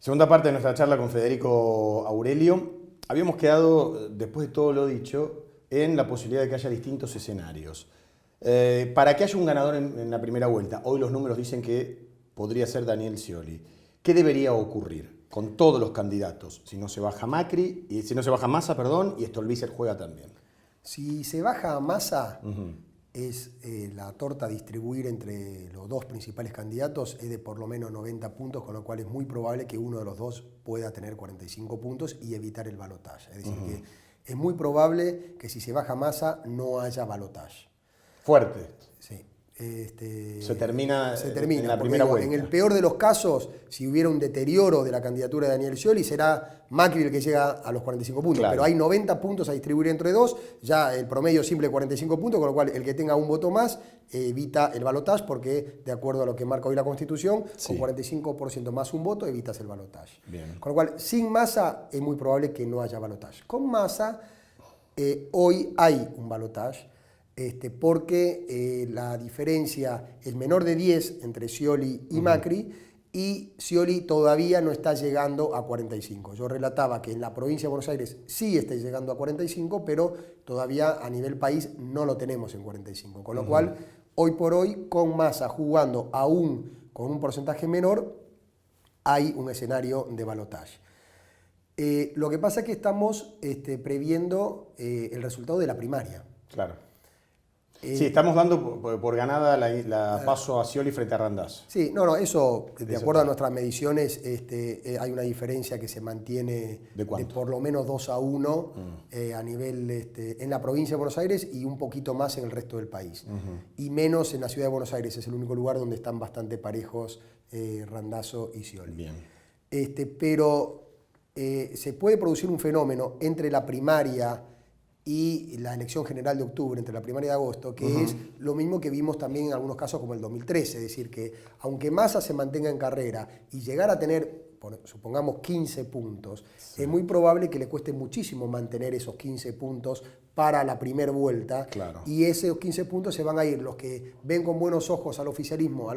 Segunda parte de nuestra charla con Federico Aurelio. Habíamos quedado, después de todo lo dicho, en la posibilidad de que haya distintos escenarios. Para que haya un ganador en la primera vuelta, hoy los números dicen que podría ser Daniel Scioli. ¿Qué debería ocurrir con todos los candidatos? Si no se baja Macri, y si no se baja Massa, perdón, y Stolbizer juega también. Si se baja a Massa, es la torta a distribuir entre los dos principales candidatos es de por lo menos 90 puntos, con lo cual es muy probable que uno de los dos pueda tener 45 puntos y evitar el balotaje. Es decir, que es muy probable que si se baja Massa no haya balotaje. Fuerte. Sí. Se termina en la porque primera digo, vuelta. en el peor de los casos, si hubiera un deterioro de la candidatura de Daniel Scioli, será Macri el que llega a los 45 puntos. Claro. Pero hay 90 puntos a distribuir entre dos, ya el promedio simple 45 puntos, con lo cual el que tenga un voto más evita el balotaje, porque de acuerdo a lo que marca hoy la Constitución, Sí. con 45% más un voto evitas el balotaje. Bien. Con lo cual, sin Massa es muy probable que no haya balotaje. Con Massa, hoy hay un balotaje. Porque la diferencia es menor de 10 entre Scioli y Macri, y Scioli todavía no está llegando a 45. Yo relataba que en la provincia de Buenos Aires sí está llegando a 45, pero todavía a nivel país no lo tenemos en 45. Con lo cual, hoy por hoy, con Massa jugando aún con un porcentaje menor, hay un escenario de balotaje. Lo que pasa es que estamos previendo el resultado de la primaria. Claro. Sí, estamos dando por ganada la paso a Scioli frente a Randazzo. Sí, eso, de eso acuerdo a está. nuestras mediciones, hay una diferencia que se mantiene ¿De cuánto? por lo menos 2-1 a nivel en la provincia de Buenos Aires y un poquito más en el resto del país. Y menos en la ciudad de Buenos Aires, es el único lugar donde están bastante parejos Randazzo y Scioli. Bien. Pero se puede producir un fenómeno entre la primaria y la elección general de octubre, entre la primaria de agosto, que es lo mismo que vimos también en algunos casos como el 2013, es decir, que aunque Massa se mantenga en carrera y llegar a tener, supongamos, 15 puntos, es muy probable que le cueste muchísimo mantener esos 15 puntos para la primera vuelta, Claro. y esos 15 puntos se van a ir los que ven con buenos ojos al oficialismo,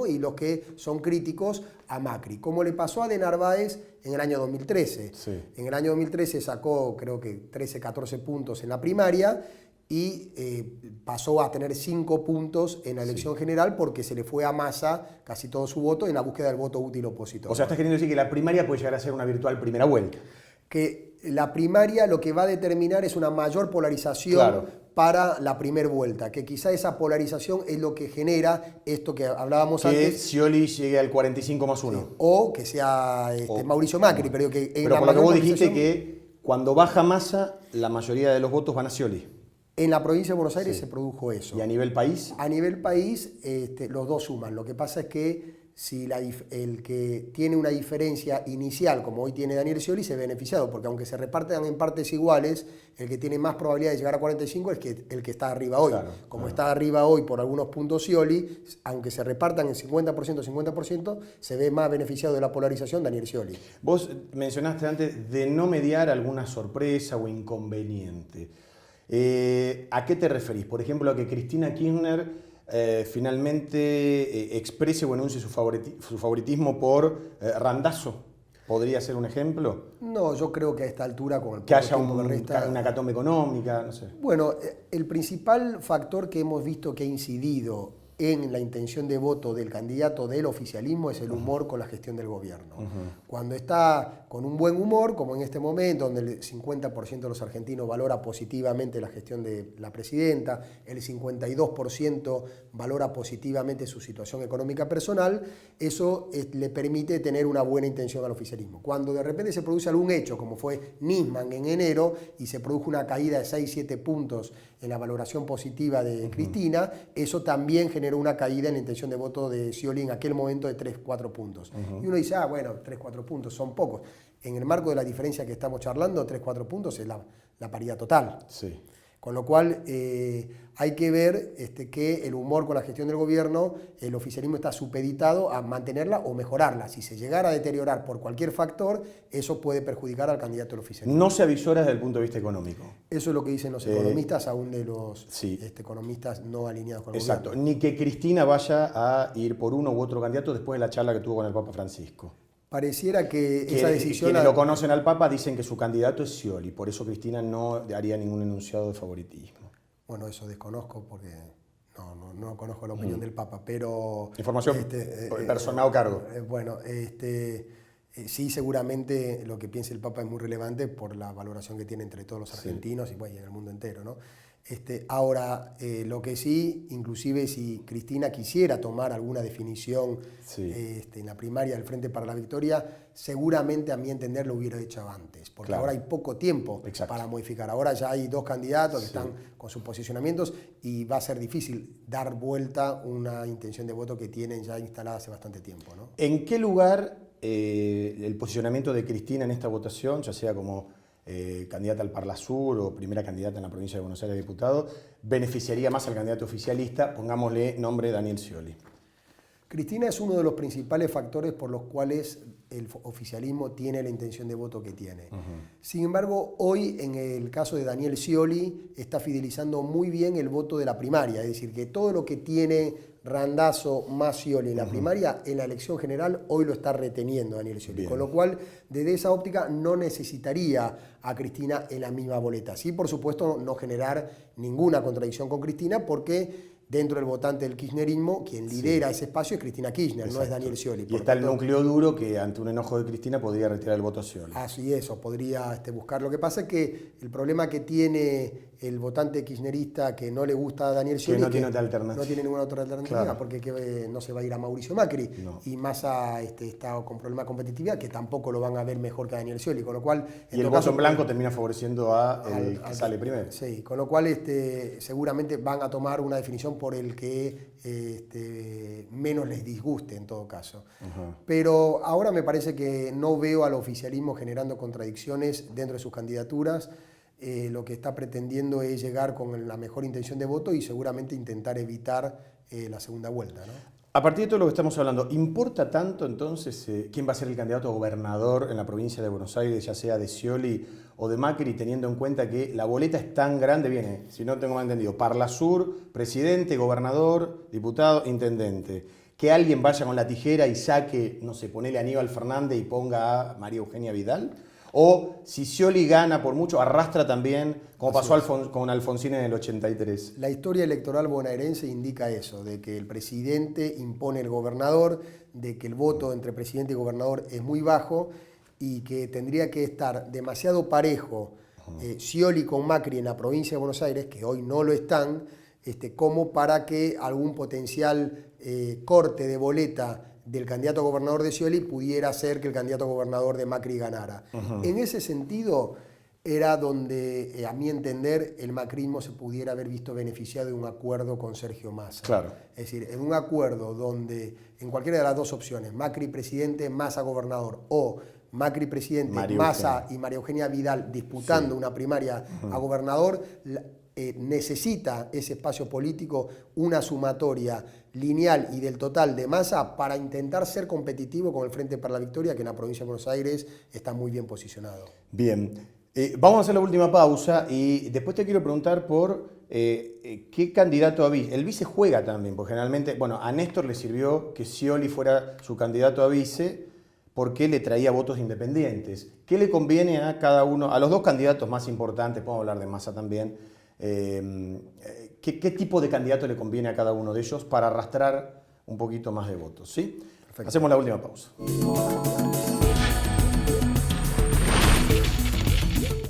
y los que son críticos a Macri, como le pasó a De Narváez en el año 2013. Sí. En el año 2013 sacó, creo que 13, 14 puntos en la primaria y pasó a tener 5 puntos en la elección general porque se le fue a Massa casi todo su voto en la búsqueda del voto útil opositor. O sea, estás queriendo decir que la primaria puede llegar a ser una virtual primera vuelta. Que la primaria lo que va a determinar es una mayor polarización, Claro, para la primera vuelta, que quizá esa polarización es lo que genera esto que hablábamos que antes. Scioli llegue al 45 más 1. O que sea Mauricio Macri, pero que en Pero la por lo que mayor vos dijiste polarización, que cuando baja Massa, la mayoría de los votos van a Scioli. en la provincia de Buenos Aires Sí. se produjo eso. ¿Y a nivel país? A nivel país, los dos suman. Lo que pasa es que si el que tiene una diferencia inicial, como hoy tiene Daniel Scioli, se ve beneficiado, porque aunque se repartan en partes iguales, el que tiene más probabilidad de llegar a 45 es el que está arriba hoy. Claro, Como está arriba hoy por algunos puntos Scioli, aunque se repartan en 50%, 50%, se ve más beneficiado de la polarización Daniel Scioli. Vos mencionaste antes de no mediar alguna sorpresa o inconveniente. ¿A qué te referís? Por ejemplo, a que Cristina Kirchner finalmente exprese o enuncie su favoritismo por Randazzo. ¿Podría ser un ejemplo? No, yo creo que a esta altura, con el Que poco haya tiempo que resta, una catombe económica, no sé. Bueno, el principal factor que hemos visto que ha incidido en la intención de voto del candidato del oficialismo es el humor con la gestión del gobierno. Cuando está con un buen humor, como en este momento, donde el 50% de los argentinos valora positivamente la gestión de la presidenta, el 52% valora positivamente su situación económica personal, eso le permite tener una buena intención al oficialismo. Cuando de repente se produce algún hecho, como fue Nisman en enero, y se produjo una caída de 6-7 puntos en la valoración positiva de Cristina, eso también generó una caída en la intención de voto de Scioli en aquel momento de 3-4 puntos. Y uno dice, bueno, 3-4 puntos son pocos. En el marco de la diferencia que estamos charlando, 3-4 puntos es la paridad total. Sí. Con lo cual hay que ver que el humor con la gestión del gobierno, el oficialismo está supeditado a mantenerla o mejorarla. Si se llegara a deteriorar por cualquier factor, eso puede perjudicar al candidato del oficialismo. No se avisora desde el punto de vista económico. Eso es lo que dicen los economistas, aún de los sí. Economistas no alineados con el Exacto. gobierno. Ni que Cristina vaya a ir por uno u otro candidato después de la charla que tuvo con el Papa Francisco. Pareciera que esa decisión... Quienes lo conocen al Papa dicen que su candidato es Scioli, por eso Cristina no haría ningún enunciado de favoritismo. Bueno, eso desconozco porque no conozco la opinión del Papa, pero... Información personal o cargo. Bueno, sí, seguramente lo que piense el Papa es muy relevante por la valoración que tiene entre todos los argentinos y, bueno, y en el mundo entero, ¿no? Ahora, lo que sí, inclusive si Cristina quisiera tomar alguna definición en la primaria del Frente para la Victoria, seguramente a mi entender lo hubiera hecho antes, porque ahora hay poco tiempo para modificar. Ahora ya hay dos candidatos que están con sus posicionamientos y va a ser difícil dar vuelta una intención de voto que tienen ya instalada hace bastante tiempo, ¿no? ¿En qué lugar el posicionamiento de Cristina en esta votación, ya sea como candidata al Parlasur o primera candidata en la provincia de Buenos Aires a diputado, beneficiaría más al candidato oficialista, pongámosle nombre Daniel Scioli? Cristina es uno de los principales factores por los cuales el oficialismo tiene la intención de voto que tiene. Sin embargo, hoy en el caso de Daniel Scioli está fidelizando muy bien el voto de la primaria, es decir, que todo lo que tiene Randazzo más Scioli en la primaria, en la elección general, hoy lo está reteniendo Daniel Scioli. Con lo cual, desde esa óptica, no necesitaría a Cristina en la misma boleta. Sí, por supuesto, no generar ninguna contradicción con Cristina, porque dentro del votante del kirchnerismo, quien lidera ese espacio es Cristina Kirchner, no es Daniel Scioli. Y está el núcleo duro que ante un enojo de Cristina podría retirar el voto a Scioli. Así es, o podría buscar. Lo que pasa es que el problema que tiene el votante kirchnerista que no le gusta a Daniel Scioli... Que no tiene otra alternativa. No tiene ninguna otra alternativa, porque no se va a ir a Mauricio Macri. No. Y Massa está con problemas de competitividad, que tampoco lo van a ver mejor que a Daniel Scioli. Con lo cual, y el voto en blanco termina favoreciendo al que sale primero. Sí, con lo cual seguramente van a tomar una definición por el que menos les disguste en todo caso. Pero ahora me parece que no veo al oficialismo generando contradicciones dentro de sus candidaturas. Lo que está pretendiendo es llegar con la mejor intención de voto y seguramente intentar evitar la segunda vuelta, ¿no? A partir de todo lo que estamos hablando, ¿importa tanto entonces quién va a ser el candidato a gobernador en la provincia de Buenos Aires, ya sea de Scioli o de Macri, teniendo en cuenta que la boleta es tan grande? Viene, si no tengo mal entendido, Parlasur, presidente, gobernador, diputado, intendente. Que alguien vaya con la tijera y saque, no sé, ponele a Aníbal Fernández y ponga a María Eugenia Vidal. O si Scioli gana por mucho, arrastra también, como pasó con Alfonsín en el 83. La historia electoral bonaerense indica eso, de que el presidente impone el gobernador, de que el voto entre presidente y gobernador es muy bajo y que tendría que estar demasiado parejo Scioli con Macri en la provincia de Buenos Aires, que hoy no lo están, como para que algún potencial corte de boleta del candidato a gobernador de Scioli pudiera hacer que el candidato a gobernador de Macri ganara. En ese sentido, era donde, a mi entender, el macrismo se pudiera haber visto beneficiado de un acuerdo con Sergio Massa. Claro. Es decir, en un acuerdo donde, en cualquiera de las dos opciones, Macri presidente, Massa gobernador, o Macri presidente, Massa y María Eugenia Vidal disputando una primaria a gobernador, necesita ese espacio político una sumatoria lineal y del total de Massa para intentar ser competitivo con el Frente para la Victoria, que en la provincia de Buenos Aires está muy bien posicionado. Bien, vamos a hacer la última pausa y después te quiero preguntar por qué candidato a vice. El vice juega también, porque generalmente, bueno, a Néstor le sirvió que Scioli fuera su candidato a vice porque le traía votos independientes. ¿Qué le conviene a cada uno, a los dos candidatos más importantes, podemos hablar de Massa también? ¿Qué tipo de candidato le conviene a cada uno de ellos para arrastrar un poquito más de votos? ¿Sí? Perfecto. Hacemos la última pausa.